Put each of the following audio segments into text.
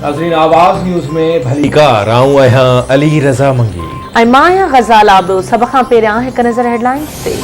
नाज़रीन, आवाज़ न्यूज़ में भली कार आऊं आहियां अली रज़ा मंगी ऐं मां आहियां ग़ज़ाल आबदो। सभ खां पहिरियां हिकु नज़र हेडलाइंस ते।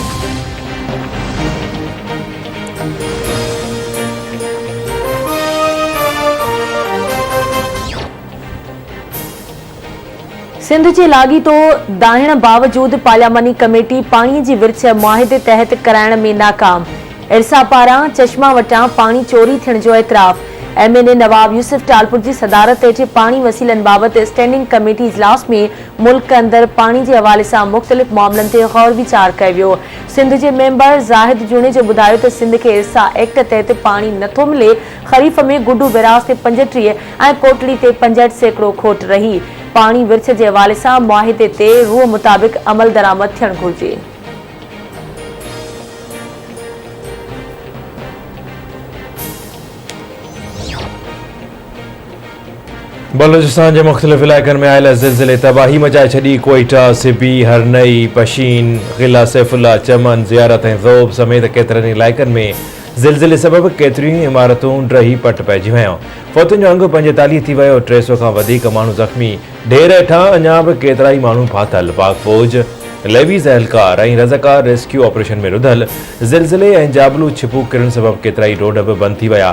सिंध जे लाॻीतो दाहिण बावजूद पार्लियामानी कमेटी पाणीअ जी विर्छ मुआहिदे तहत कराइण में नाकाम। इरसा पारां चश्मा वटां पाणी चोरी थियण जो एतराफ़। MNA नवाब यूसुफ टालपुर जी सदारत हेठि पाणी वसीलनि बाबति स्टैंडिंग कमेटी इजलास में मुल्क अंदरि पाणी जे हवाले सां मुख़्तलिफ़ मामलनि ते गौर वीचार कयो वियो। सिंध जे मेंबर ज़ाहिद जूणे जो ॿुधायो त सिंध खे इरसा एक्ट तहत पाणी नथो मिले। ख़रीफ़ में गुडू बिरास ते 35 ऐं कोटली ते 65% खोट रही। पाणी विर्छ जे हवाले सां मुआहिदे ते रूह मुताबिक़ अमल दरामद थियणु घुरिजे। बलूचिस्तान के मुख्तलिफ इलाक़नि में आयल ज़िलज़िले तबाही मचाए छॾी। कोयटा, सिबी, हरनई, पशीन, क़िला सैफुल्ला, चमन, ज़ियारत ऐं ज़ोब समेत केतिरनि इलाइक़नि में ज़िलज़िले सबबि केतिरियूं इमारतूं ड्रही पट पइजी वियूं। फौतुनि जो अंग 45 थी वियो। 300 खां वधीक माण्हू ज़ख़्मी। ढेर हेठां अञा बि केतिरा ई माण्हू फाथल। पाक फ़ौज, लेवीज़ एहलकार ऐं रज़ाकार रेस्क्यू ऑपरेशन में रुधल। ज़िलज़िले ऐं जाबलू छिपू किरण सबबि केतिरा ई रोड बि बंदि थी विया।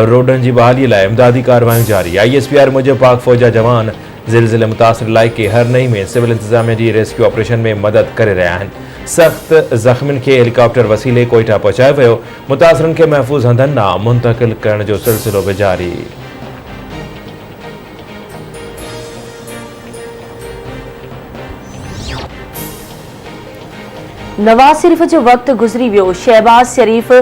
रोडनि जी बहालीअ लाइ इमदादी कार्रवायूं जारी। ISPR मूजिबि पाक फ़ौज जा जवान ज़िलज़िले मुतासिर इलाइक़े हरनई में सिविल इंतज़ामिया जी रेस्क्यू ऑपरेशन में मदद करे रहिया आहिनि। सख़्त ज़ख़्मियुनि खे हेलीकॉप्टर वसीले कोयटा पहुचायो वियो। मुतासिरनि खे महफ़ूज़ हंधनि ॾांहुं मुंतक़िल करण जो सिलसिलो बि जारी। नवाज़ शरीफ़ जो वक़्तु गुज़री वियो। शहबाज़ शरीफ़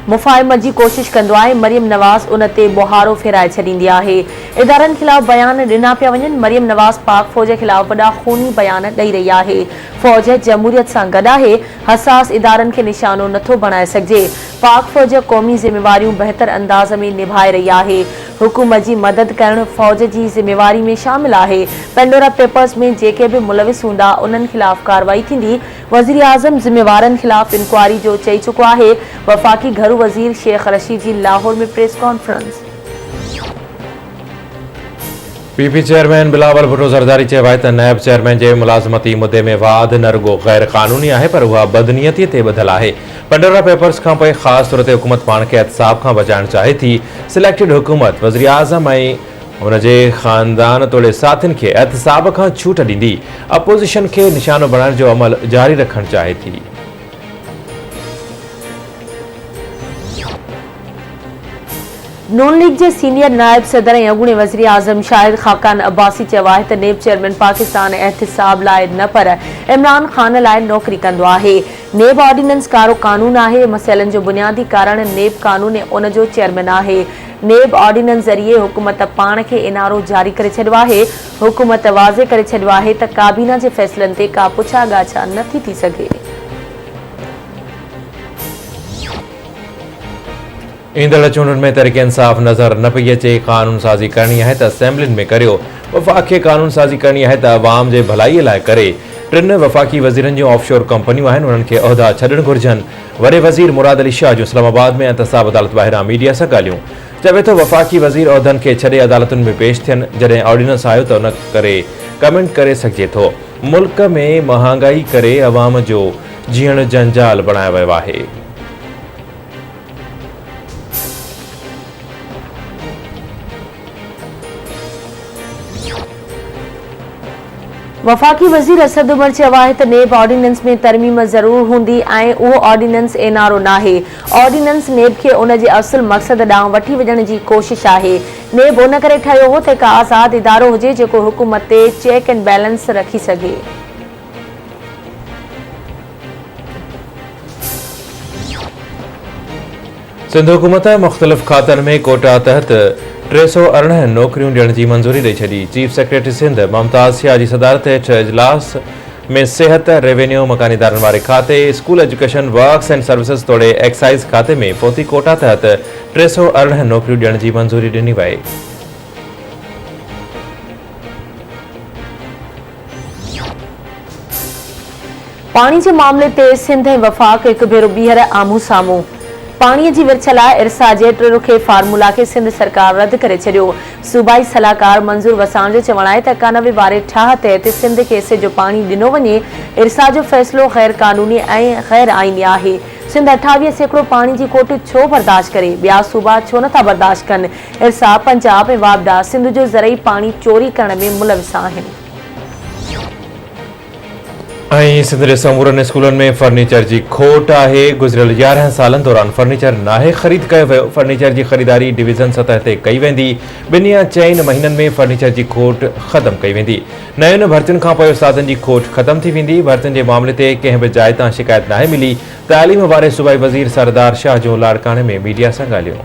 मुफ़ाहिमत जी कोशिश कंदो आहे। मरियम नवाज़ उन ते बुहारो फेराए छॾींदी आहे। इदारनि ख़िलाफ़ बयान ॾिना पिया वञनि। मरियम नवाज़ पाक फ़ौज ख़िलाफ़ वॾा खूनी बयान ॾेई रही आहे। फ़ौज जमहूरियत सां गॾु आहे। हसास इदारनि खे निशानो नथो बणाए सघिजे। पाक फ़ौज क़ौमी ज़िम्मेवारियूं बहितर अंदाज़ में निभाए रही आहे। हुकूमत जी मदद करणु फ़ौज जी ज़िम्मेवारी में शामिल आहे। पेंडोरा पेपर्स में जेके बि मुलविस हूंदा उन्हनि ख़िलाफ़ कार्रवाई थींदी। वज़ीर आज़म ज़िम्मेवारनि ख़िलाफ़ इंक्वायरी जो चई चुको आहे। वफ़ाक़ी घरू वज़ीर शेख रशीद जी लाहौर में press conference. PP chairman Bilawal Bhutto Zardari चयो आहे त नायब चेयरमैन जे मुलाज़मती मुद्दे में वाद न रुगो गैर क़ानूनी आहे पर उहा बदनीयतीअ ते ॿधल आहे। पेंडोरा पेपर्स खां पोइ ख़ासि तौर ते हुकूमत पाण खे एहतसाब खां बचाइणु चाहे थी। सिलेक्टेड हुकूमत वज़ीर आज़म ऐं हुन जे ख़ानदान तोड़े साथियुनि खे एहतसाब खां छूट ॾींदी। अपोज़िशन खे निशानो बणाइण जो अमल जारी रखणु चाहे थी। नून लीग जे सीनियर नायब सदर ऐं अॻूणे वज़ीर आज़म शाहिद ख़ाक़ान अब्बासी चयो आहे त नेब चेयरमैन पाकिस्तान एहतिसाब लाइ न पर इमरान ख़ान लाइ नौकरी कंदो आहे। नेब ऑर्डिनेंस कारो कानून आहे। मसइलनि जो बुनियादी कारण नेब कानून ऐं उन जो चेयरमैन आहे। नेब ऑर्डिनेंस ज़रिए हुकूमत पाण खे इनारो जारी करे छॾियो आहे। हुकूमत वाज़े करे छॾियो आहे त काबीना जे फ़ैसिलनि ते का पुछा ॻाछा नथी थी सघे। ईंदड़ चूंडुनि में तहरीक इंसाफ़ नज़र न पई अचे। क़ानून साज़ी करणी आहे त असेंबलियुनि में करियो। वफ़ाक़ खे क़ानून साज़ी करणी आहे त अवाम जे भलाईअ लाइ करे। 3 वफ़ाक़ी वज़ीरनि जूं ऑफशोर कंपनियूं आहिनि। उन्हनि खे उहिदा छॾणु घुरिजनि। वॾे वज़ीर मुराद अली शाह जूं इस्लामाबाद में एहतसाब अदालत ॿाहिरां मीडिया सां ॻाल्हियूं। चवे थो वफ़ाक़ी वज़ीर उहिदनि खे छॾे अदालतुनि में पेश थियनि। जॾहिं ऑर्डिनेंस आयो त उन करे कमेंट करे सघिजे थो। मुल्क में महांगाई करे अवाम जो जीअण जंजाल बणायो वियो आहे। वफ़ाक़ी वज़ीर असद उमर चयो आहे त नेब ऑर्डिनेंस में तरमीम ज़रूर हूंदी ऐं उहो ऑर्डिनेंस एनारो नाहे। ऑर्डिनेंस नेब खे उन जे असुल मक़सद ॾांहुं वठी वञण जी कोशिश आहे। नेब उन करे ठहियो हो त हिकु आज़ादु इदारो हुजे जेको हुकूमत ते चेक एंड बैलेंस रखी सघे। सिंध हुकूमत मुख़्तलिफ़ खातनि में कोटा तहत 318 नौकरियूं ॾियण जी मंज़ूरी ॾेई छॾी। चीफ सेक्रेटरी सिंध मुमताज़ शाह जी सदारत हेठि इजलास में सिहत, रेवेन्यू, मकानी इदारनि वारे खाते, school education, works and services तोड़े एक्साइज़ खाते में फ़ौती कोटा तहत 318 नौकरियूं ॾियण जी मंज़ूरी ॾिनी वई। पाणी जे मामले ते सिंध ऐं वफ़ाक़ हिकु भेरो ॿीहर आम्हूं साम्हूं। पाणीअ जी विरछ लाइ इरसा जे टे फार्मूला खे सिंध सरकार रद्द करे छॾियो। सूबाई सलाहकार मंज़ूर वसाण जो चवणु आहे त 91 वारे ठाह तहत सिंध खे हिसे जो पाणी ॾिनो वञे। इरसा जो फ़ैसिलो ग़ैर क़ानूनी ऐं ग़ैर आईनी आहे। सिंध 28% पाणी जी खोट छो बर्दाश्त करे, ॿिया सूबा छो नथा बर्दाश्त कनि। इरसा, पंजाब ऐं वाबडा सिंध जो ज़रई पाणी चोरी करण में मुलविस आहिनि। सिंध जे समूरनि स्कूलनि में फर्नीचर जी खोट आहे। गुज़िरियल 11 सालनि दौरान फर्नीचर नाहे ख़रीद कयो वियो। फर्नीचर जी ख़रीदारी डिवीज़न सतह ते कई वेंदी। 2 या 4 महीननि में फर्नीचर जी खोट ख़तमु कई वेंदी। नयुनि भर्तियुनि खां पोइ उस्तादनि जी खोट ख़तमु थी वेंदी। भर्तियुनि जे मामले ते कंहिं बि जाइ तां शिकायत नाहे मिली। तालीम वारे सूबाई वज़ीर सरदार शाह जो लाड़काणे में मीडिया सां ॻाल्हियो।